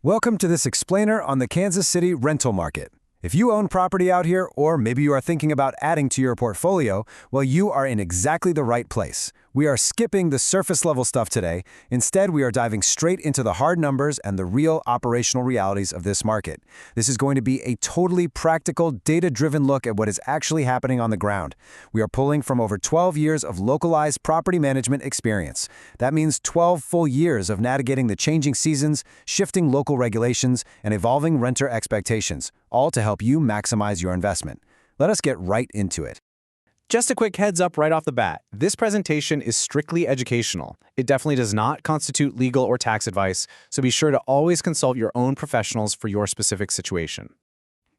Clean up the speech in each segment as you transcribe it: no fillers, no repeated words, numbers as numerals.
Welcome to this explainer on the Kansas City rental market. If you own property out here, or maybe you are thinking about adding to your portfolio, well, you are in exactly the right place. We are skipping the surface level stuff today. Instead, we are diving straight into the hard numbers and the real operational realities of this market. This is going to be a totally practical, data-driven look at what is actually happening on the ground. We are pulling from over 12 years of localized property management experience. That means 12 full years of navigating the changing seasons, shifting local regulations, and evolving renter expectations, all to help you maximize your investment. Let us get right into it. Just a quick heads up right off the bat, this presentation is strictly educational. It definitely does not constitute legal or tax advice, so be sure to always consult your own professionals for your specific situation.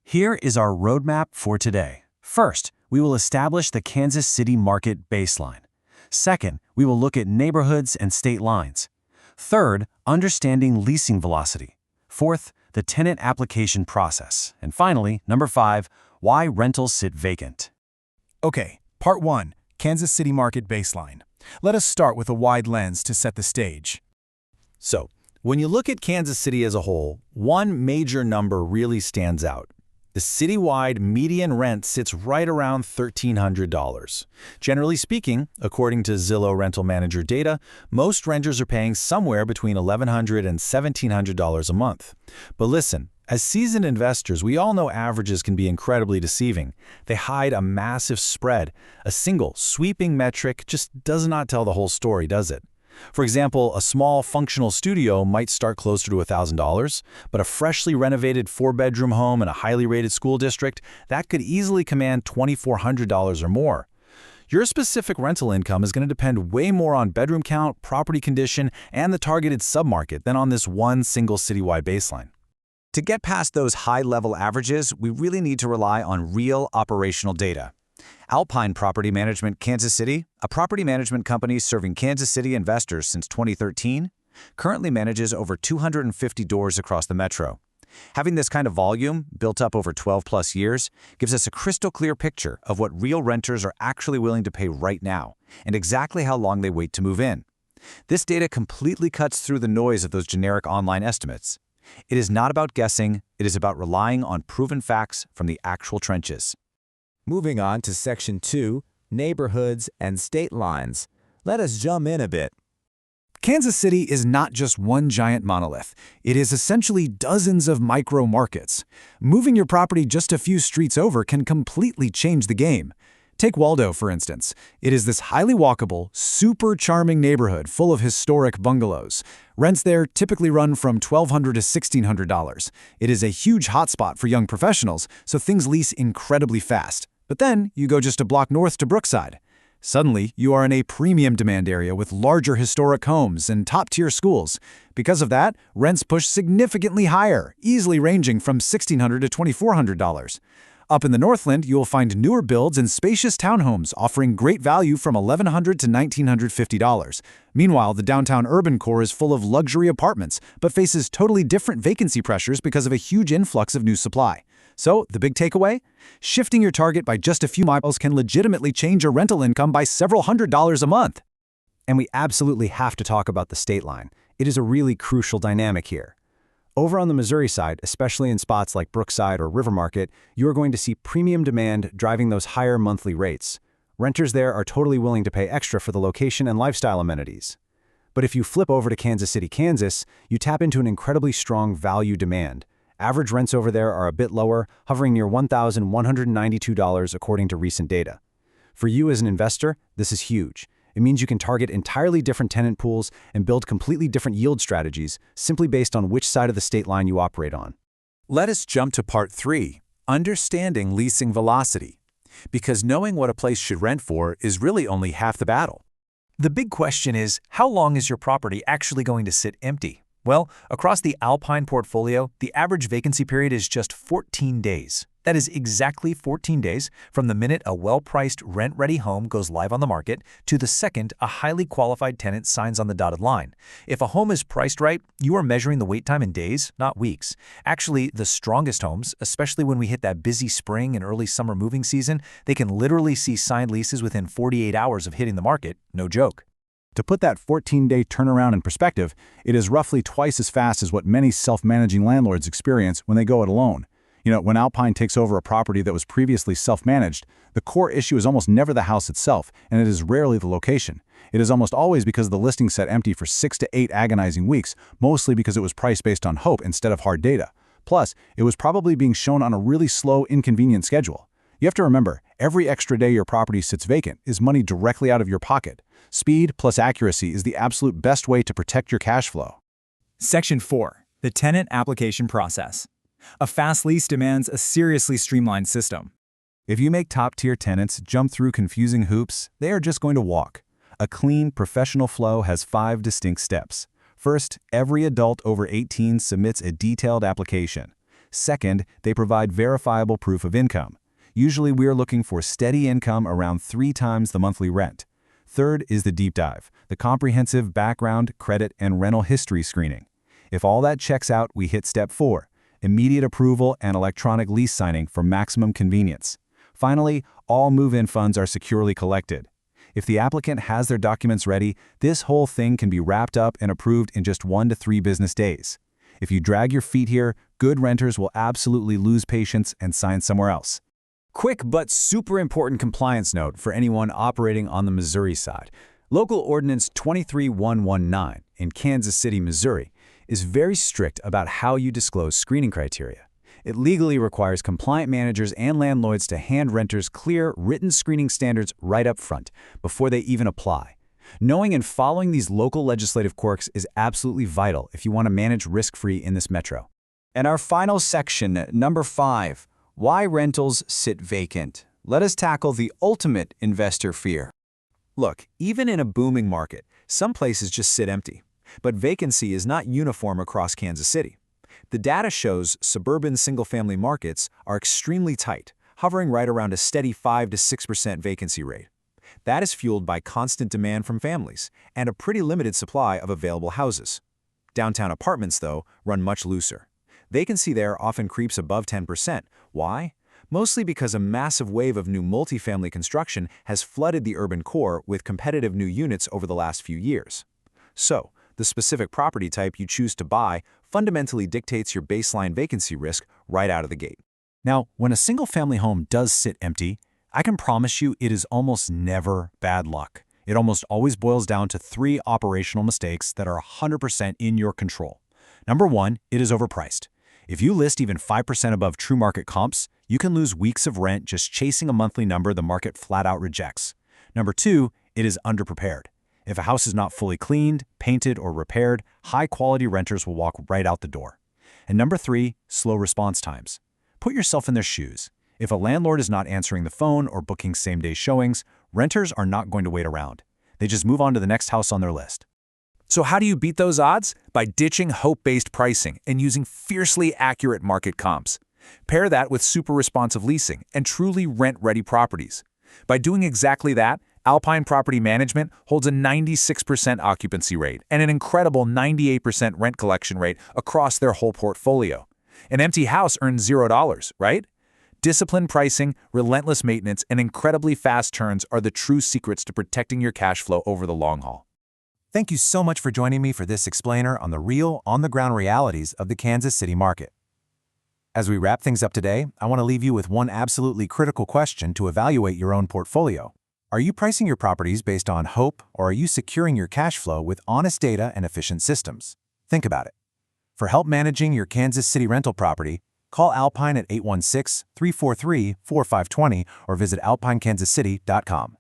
Here is our roadmap for today. First, we will establish the Kansas City market baseline. Second, we will look at neighborhoods and state lines. Third, understanding leasing velocity. Fourth, the tenant application process. And finally, number 5, why rentals sit vacant. Okay, Part 1, Kansas City Market Baseline. Let us start with a wide lens to set the stage. So, when you look at Kansas City as a whole, one major number really stands out. The citywide median rent sits right around $1,300. Generally speaking, according to Zillow Rental Manager data, most renters are paying somewhere between $1,100 and $1,700 a month. But listen, as seasoned investors, we all know averages can be incredibly deceiving. They hide a massive spread. A single, sweeping metric just does not tell the whole story, does it? For example, a small functional studio might start closer to $1,000, but a freshly renovated 4-bedroom home in a highly rated school district, that could easily command $2,400 or more. Your specific rental income is going to depend way more on bedroom count, property condition, and the targeted submarket than on this one single citywide baseline. To get past those high-level averages, we really need to rely on real operational data. Alpine Property Management Kansas City, a property management company serving Kansas City investors since 2013, currently manages over 250 doors across the metro. Having this kind of volume, built up over 12-plus years, gives us a crystal-clear picture of what real renters are actually willing to pay right now, and exactly how long they wait to move in. This data completely cuts through the noise of those generic online estimates. It is not about guessing, it is about relying on proven facts from the actual trenches. Moving on to Section 2, Neighborhoods and State Lines. Let us zoom in a bit. Kansas City is not just one giant monolith. It is essentially dozens of micro-markets. Moving your property just a few streets over can completely change the game. Take Waldo, for instance. It is this highly walkable, super charming neighborhood full of historic bungalows. Rents there typically run from $1,200 to $1,600. It is a huge hotspot for young professionals, so things lease incredibly fast. But then you go just a block north to Brookside. Suddenly, you are in a premium demand area with larger historic homes and top-tier schools. Because of that, rents push significantly higher, easily ranging from $1,600 to $2,400. Up in the Northland, you will find newer builds and spacious townhomes offering great value from $1,100 to $1,950. Meanwhile, the downtown urban core is full of luxury apartments, but faces totally different vacancy pressures because of a huge influx of new supply. So, the big takeaway? Shifting your target by just a few miles can legitimately change your rental income by several $100s a month. And we absolutely have to talk about the state line. It is a really crucial dynamic here. Over on the Missouri side, especially in spots like Brookside or River Market, you are going to see premium demand driving those higher monthly rates. Renters there are totally willing to pay extra for the location and lifestyle amenities. But if you flip over to Kansas City, Kansas, you tap into an incredibly strong value demand. Average rents over there are a bit lower, hovering near $1,192 according to recent data. For you as an investor, this is huge. It means you can target entirely different tenant pools and build completely different yield strategies simply based on which side of the state line you operate on. Let us jump to Part 3, Understanding Leasing Velocity. Because knowing what a place should rent for is really only half the battle. The big question is, how long is your property actually going to sit empty? Well, across the Alpine portfolio, the average vacancy period is just 14 days. That is exactly 14 days from the minute a well-priced rent-ready home goes live on the market to the second a highly qualified tenant signs on the dotted line. If a home is priced right, you are measuring the wait time in days, not weeks. Actually, the strongest homes, especially when we hit that busy spring and early summer moving season, they can literally see signed leases within 48 hours of hitting the market, no joke. To put that 14-day turnaround in perspective, it is roughly twice as fast as what many self-managing landlords experience when they go it alone. When Alpine takes over a property that was previously self-managed, the core issue is almost never the house itself, and it is rarely the location. It is almost always because the listing sat empty for 6 to 8 agonizing weeks, mostly because it was priced based on hope instead of hard data. Plus, it was probably being shown on a really slow, inconvenient schedule. You have to remember, every extra day your property sits vacant is money directly out of your pocket. Speed plus accuracy is the absolute best way to protect your cash flow. Section 4. The tenant application process. A fast lease demands a seriously streamlined system. If you make top-tier tenants jump through confusing hoops, they are just going to walk. A clean, professional flow has 5 distinct steps. First, every adult over 18 submits a detailed application. Second, they provide verifiable proof of income. Usually we are looking for steady income around 3 times the monthly rent. Third is the deep dive, the comprehensive background, credit, and rental history screening. If all that checks out, we hit step 4. Immediate approval and electronic lease signing for maximum convenience. Finally, all move-in funds are securely collected. If the applicant has their documents ready, this whole thing can be wrapped up and approved in just 1 to 3 business days. If you drag your feet here, good renters will absolutely lose patience and sign somewhere else. Quick but super important compliance note for anyone operating on the Missouri side. Local Ordinance 23119 in Kansas City, Missouri, is very strict about how you disclose screening criteria. It legally requires compliant managers and landlords to hand renters clear, written screening standards right up front, before they even apply. Knowing and following these local legislative quirks is absolutely vital if you want to manage risk-free in this metro. And our final section, number 5, why rentals sit vacant. Let us tackle the ultimate investor fear. Look, even in a booming market, some places just sit empty. But vacancy is not uniform across Kansas City. The data shows suburban single-family markets are extremely tight, hovering right around a steady 5 to 6% vacancy rate. That is fueled by constant demand from families and a pretty limited supply of available houses. Downtown apartments, though, run much looser. Vacancy there often creeps above 10%. Why? Mostly because a massive wave of new multifamily construction has flooded the urban core with competitive new units over the last few years. So, the specific property type you choose to buy fundamentally dictates your baseline vacancy risk right out of the gate. Now, when a single-family home does sit empty, I can promise you it is almost never bad luck. It almost always boils down to 3 operational mistakes that are 100% in your control. Number 1, it is overpriced. If you list even 5% above true market comps, you can lose weeks of rent just chasing a monthly number the market flat out rejects. Number 2, it is underprepared. If a house is not fully cleaned, painted, or repaired, high-quality renters will walk right out the door. And number 3, slow response times. Put yourself in their shoes. If a landlord is not answering the phone or booking same-day showings, renters are not going to wait around. They just move on to the next house on their list. So how do you beat those odds? By ditching hope-based pricing and using fiercely accurate market comps. Pair that with super responsive leasing and truly rent-ready properties. By doing exactly that, Alpine Property Management holds a 96% occupancy rate and an incredible 98% rent collection rate across their whole portfolio. An empty house earns $0, right? Disciplined pricing, relentless maintenance, and incredibly fast turns are the true secrets to protecting your cash flow over the long haul. Thank you so much for joining me for this explainer on the real, on-the-ground realities of the Kansas City market. As we wrap things up today, I want to leave you with one absolutely critical question to evaluate your own portfolio. Are you pricing your properties based on hope, or are you securing your cash flow with honest data and efficient systems? Think about it. For help managing your Kansas City rental property, call Alpine at 816-343-4520 or visit alpinekansascity.com.